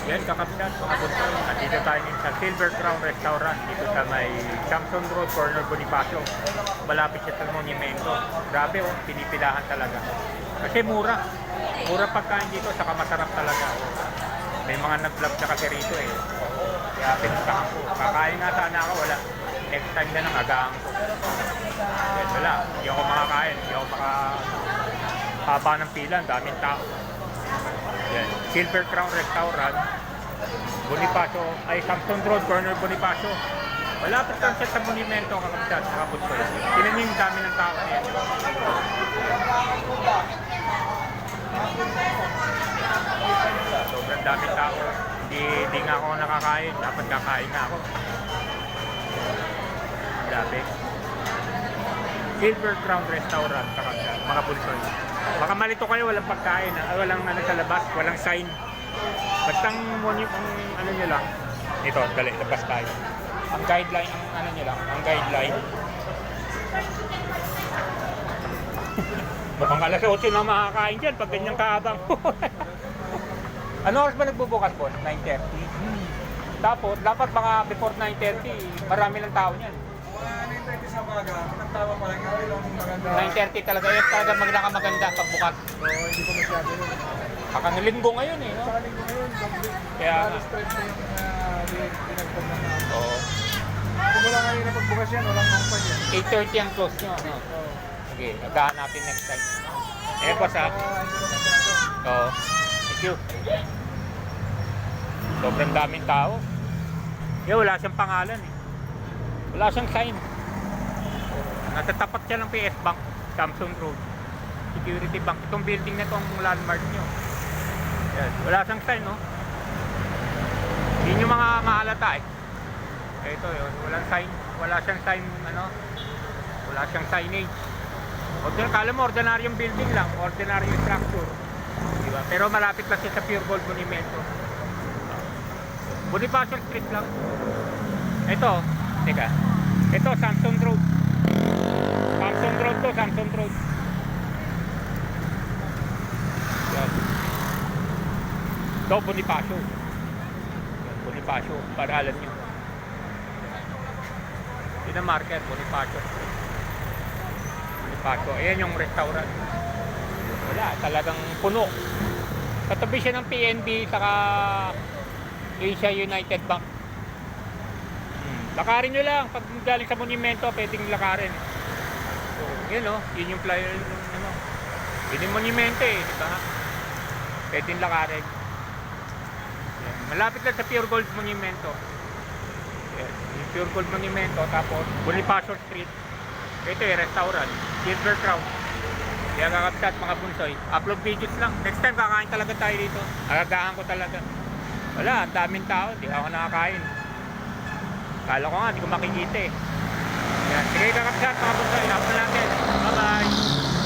Yan, kakapsat, mga bunso. Nandito tayo ngayon sa Silver Crown Restaurant dito sa may Samson Road, corner Bonifacio. Malapit siya sa monumento. Grabe oh, pinipilahan talaga. Kasi mura. Mura pagkain dito, saka masarap talaga. May mga nag-vlog na kasi rito eh. Kaya pinuntahan ko. Kakain nga sana ako, wala. Next time na lang, agahan ko. Yes, wala. Hindi ako makakain. Hindi ako haba ng pila. Daming tao. Yan. Silver Crown Restaurant. Bonifacio, ay Samson Road, corner Bonifacio. Malapit lang siya sa monumento, kakapsat, kakaputsoy. Tinan niyo yung dami ng tao na yan. Sobrang daming tao. Hindi nga ako nakakain. Dapat kakain na ako. Grabe. Silver Crown Restaurant, kakapsat, mga pulsoy. Baka malito kayo, walang pagkain, walang ano sa labas, walang sign. Basta ang ano nyo lang, ito, dali, labas tayo. Ang guideline, ang ano nyo lang, ang guideline. Mukhang alas 8 na makakain dyan pag ganyang kaabang. Ano oras ba nagbubukas po? 9:30? Tapos, dapat mga before 9:30, marami ng tao niyan. 9:30 sa umaga, nagtawa pa lang yung maganda. 9:30 talaga, yun talaga maganda pagbukas. So, hindi ko masyado yun. Kakang linggo ngayon eh, no? Sa linggo ngayon, Kaya alas 30 yung pinagpag na namin. oo. Kung wala ngayon na pagbukas yan, walang mangpan yan. 8:30 ang close nyo, no? Oo. Sige, agahan natin next time. Eh, boss ha? Hindi ko masyado. Oo. Thank you. Sobrang daming tao. Wala siyang pangalan eh. Wala siyang sign. Nasa tapat siya ng PS Bank, Samson Road. Security Bank. Itong building na itong landmark nyo. Yes. Wala siyang sign, no? Hindi nyo mga mahalata eh. Ito yun. Walang sign. Wala siyang sign, ano? Wala siyang signage. Kala mo, ordinaryong building lang. Ordinaryong structure. Diba? Pero malapit lang siya sa Pure Gold Monumento. Bonifacio Street lang. Ito. Teka. Ito, Samson Road. Samson Road to, Samson Road. Yan. Ito, Bonifacio. Yan, Bonifacio. Paralan nyo. Yun ang market, Bonifacio Street. Bonifacio. Ayan yung restaurant. Wala, talagang puno. Katabi siya ng PNB saka Asia United Bank. Lakarin nyo lang. Pag galing sa monumento, pwedeng lakarin. So, yun o. Yun yung flyer ng ano. Yun yung monumento eh. Diba? Pwedeng lakarin. Yan. Malapit lang sa Pure Gold Monumento. Yan. Yung Pure Gold Monumento. Tapos, Bonifacio Street. Ito eh, restaurant. Silver Crown. Kaya kakapsat mga bunsoy. Upload videos lang. Next time, kakain talaga tayo dito. Agagahan ko talaga. Wala, ang daming tao. Di ako nakakain. Kala ko nga, di ko makikita eh. Yan. Sige kakapsat mga bunsoy. Upload natin.